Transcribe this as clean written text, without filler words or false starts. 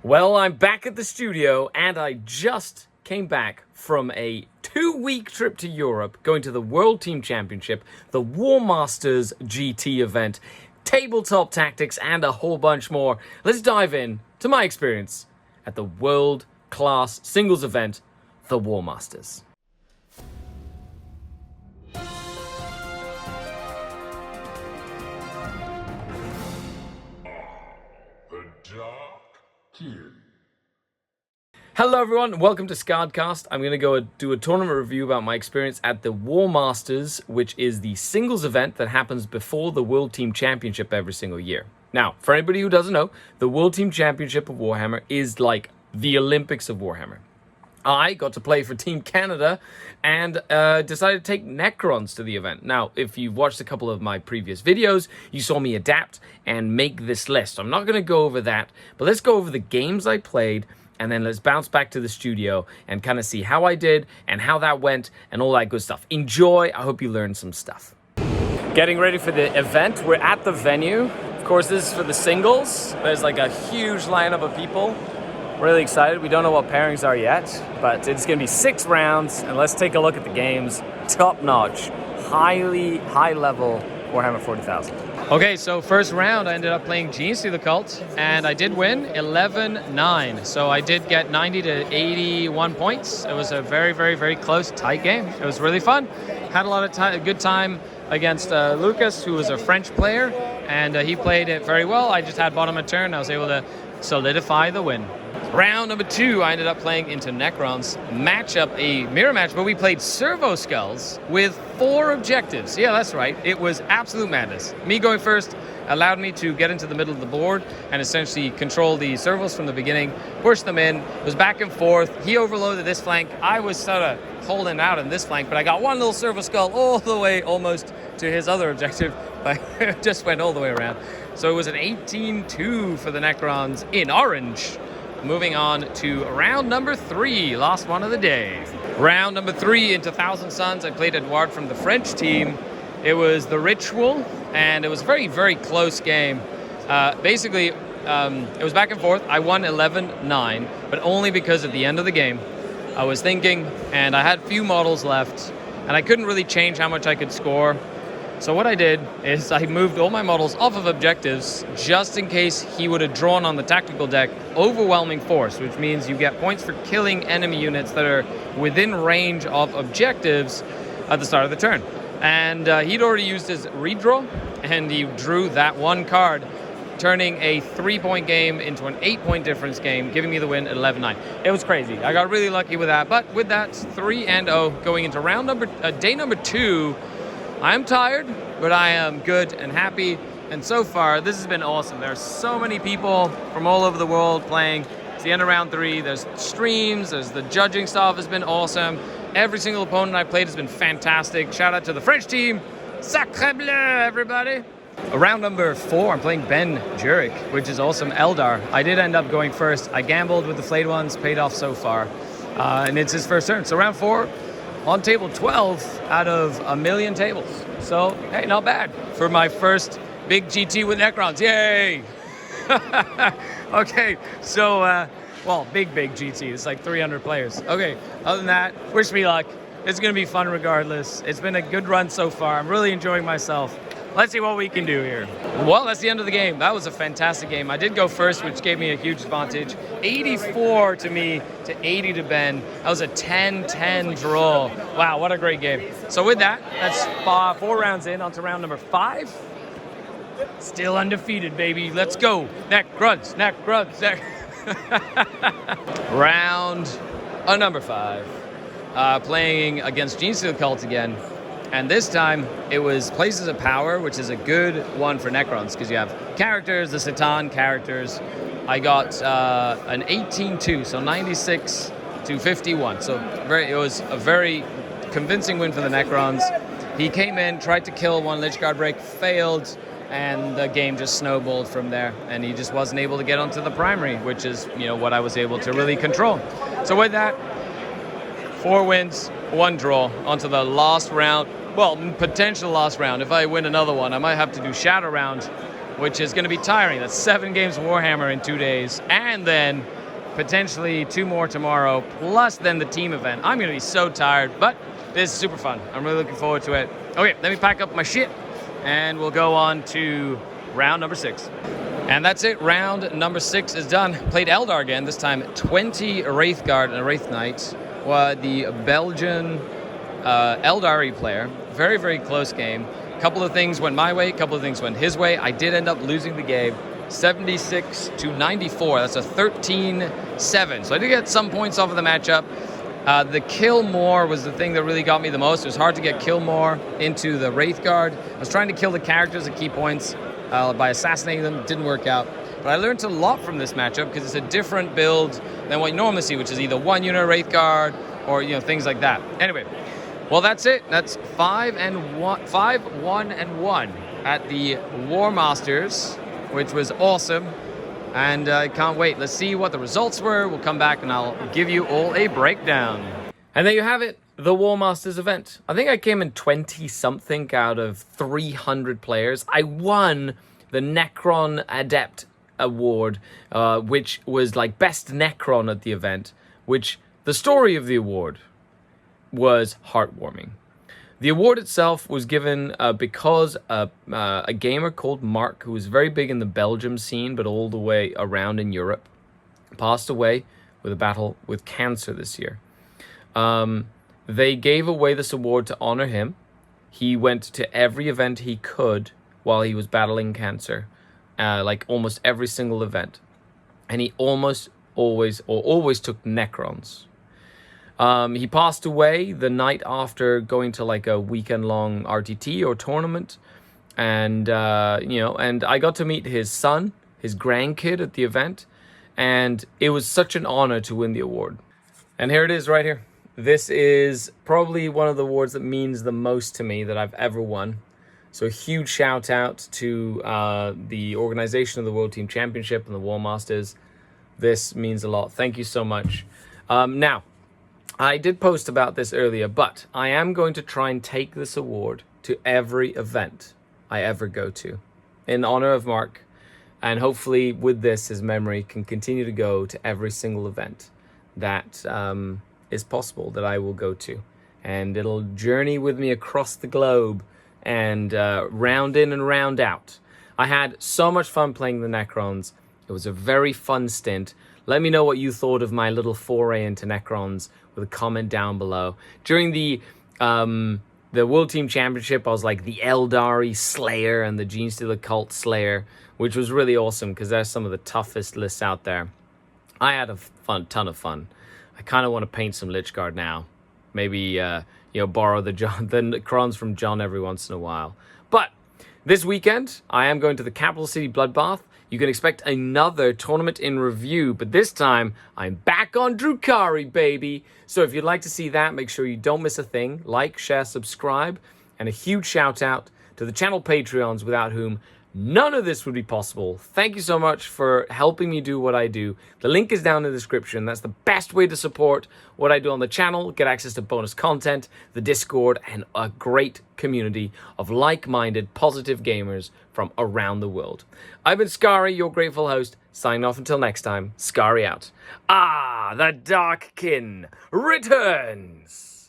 Well, I'm back at the studio, and I just came back from a 2-week trip to Europe, going to the World Team Championship, the Warmasters GT event, tabletop tactics, and a whole bunch more. Let's dive in to my experience at the world-class singles event, the Warmasters. Hello everyone, welcome to Skaredcast. I'm going to go do a tournament review about my experience at the Warmasters, which is the singles event that happens before the World Team Championship every single year. Now, for anybody who doesn't know, the World Team Championship of Warhammer is like the Olympics of Warhammer. I got to play for Team Canada and decided to take Necrons to the event. Now, if you've watched a couple of my previous videos, you saw me adapt and make this list. I'm not going to go over that, but let's go over the games I played, and then let's bounce back to the studio and kind of see how I did and how that went and all that good stuff. Enjoy. I hope you learned some stuff. Getting ready for the event. We're at the venue. Of course, this is for the singles. There's like a huge lineup of people. Really excited. We don't know what pairings are yet, but it's going to be 6 rounds, and let's take a look at the games. Top-notch, high-level Warhammer 40,000. Okay, so first round, I ended up playing Genius of the Cult, and I did win 11-9. So I did get 90 to 81 points. It was a very, very, very close, tight game. It was really fun. Had a lot of good time against Lucas, who was a French player, and he played it very well. I just had bottom of turn. I was able to solidify the win. Round number 2, I ended up playing into Necrons, matchup, a mirror match, but we played servo skulls with 4 objectives. Yeah, that's right. It was absolute madness. Me going first allowed me to get into the middle of the board and essentially control the servos from the beginning, push them in. It was back and forth. He overloaded this flank. I was sort of holding out on this flank, but I got one little servo skull all the way almost to his other objective. I just went all the way around. So it was an 18-2 for the Necrons in orange. Moving on to round number 3, last one of the day. Round number 3 into Thousand Suns. I played Edouard from the French team. It was the Ritual, and it was a very, very close game. Basically, it was back and forth. I won 11-9, but only because at the end of the game, I was thinking, and I had few models left, and I couldn't really change how much I could score. So what I did is I moved all my models off of objectives just in case he would have drawn on the tactical deck overwhelming force, which means you get points for killing enemy units that are within range of objectives at the start of the turn. And he'd already used his redraw, and he drew that one card, turning a 3-point game into an 8-point difference game, giving me the win at 11-9. It was crazy. I got really lucky with that. But with that, 3-0 going into day number 2. I'm tired, but I am good and happy. And so far, this has been awesome. There are so many people from all over the world playing. It's the end of round 3. There's streams. There's the judging stuff has been awesome. Every single opponent I played has been fantastic. Shout out to the French team. Sacre bleu, everybody. Round number 4, I'm playing Ben Jurek, which is awesome. Eldar. I did end up going first. I gambled with the flayed ones, paid off so far. And it's his first turn. So round 4. On table 12 out of a million tables. So, hey, not bad for my first big GT with Necrons. Yay! Okay, so, well, big GT. It's like 300 players. Okay, other than that, wish me luck. It's going to be fun regardless. It's been a good run so far. I'm really enjoying myself. Let's see what we can do here. Well, that's the end of the game. That was a fantastic game. I did go first, which gave me a huge advantage. 84 to me to 80 to Ben. That was a 10-10 draw. Wow, what a great game. So with that, that's 4 rounds in. On to round number 5. Still undefeated, baby. Let's go. Necrons. Round number 5. Playing against Genius of the Cult again. And this time, it was Places of Power, which is a good one for Necrons, because you have characters, the Satan characters. I got an 18-2, so 96 to 51. So it was a very convincing win for the Necrons. He came in, tried to kill one Lich Guard break, failed, and the game just snowballed from there. And he just wasn't able to get onto the primary, which is, what I was able to really control. So with that, 4 wins, 1 draw, onto the last round. Well, potential last round. If I win another one, I might have to do Shadow Round which is going to be tiring. That's 7 games of Warhammer in 2 days, and then potentially 2 more tomorrow, plus then the team event. I'm going to be so tired, but this is super fun. I'm really looking forward to it. Okay, let me pack up my shit, and we'll go on to round number 6. And that's it. Round number 6 is done. Played Eldar again, this time 20 Wraithguard and a Wraith Knight. The Belgian Eldari player. Very, very close game. A couple of things went my way, a couple of things went his way. I did end up losing the game 76 to 94. That's a 13-7. So I did get some points off of the matchup. The kill more was the thing that really got me the most. It was hard to get kill more into the Wraithguard. I was trying to kill the characters at key points by assassinating them. It didn't work out. But I learned a lot from this matchup because it's a different build than what you normally see, which is either 1 unit Wraithguard or things like that. Anyway, well, that's it. That's 5-1 at the Warmasters, which was awesome. And I can't wait. Let's see what the results were. We'll come back and I'll give you all a breakdown. And there you have it, the Warmasters event. I think I came in 20-something out of 300 players. I won the Necron Adept Award, which was like best Necron at the event, which the story of the award was heartwarming. The award itself was given because a gamer called Mark, who was very big in the Belgium scene, but all the way around in Europe, passed away with a battle with cancer this year. They gave away this award to honor him. He went to every event he could while he was battling cancer, like almost every single event. And he always took Necrons. He passed away the night after going to like a weekend-long RTT or tournament, and and I got to meet his son, his grandkid at the event, and it was such an honor to win the award. And here it is right here. This is probably one of the awards that means the most to me that I've ever won. So a huge shout out to the organization of the World Team Championship and the Warmasters. This means a lot. Thank you so much. Now, I did post about this earlier, but I am going to try and take this award to every event I ever go to in honor of Mark. And hopefully with this, his memory can continue to go to every single event that is possible that I will go to. And it'll journey with me across the globe and round in and round out. I had so much fun playing the Necrons. It was a very fun stint. Let me know what you thought of my little foray into Necrons with a comment down below. During the World Team Championship, I was like the Eldari Slayer and the Genestealer Cult Slayer, which was really awesome because there's some of the toughest lists out there. I had a ton of fun. I kind of want to paint some Lichguard now. Maybe borrow the Necrons from John every once in a while. But this weekend, I am going to the Capital City Bloodbath. You can expect another tournament in review, but this time I'm back on Drukhari, baby. So if you'd like to see that, make sure you don't miss a thing. Like, share, subscribe, and a huge shout out to the channel Patreons, without whom none of this would be possible. Thank you so much for helping me do what I do. The link is down in the description. That's the best way to support what I do on the channel, get access to bonus content, the Discord, and a great community of like-minded, positive gamers from around the world. I've been Skari, your grateful host, signing off until next time. Skari out. The Dark Kin returns!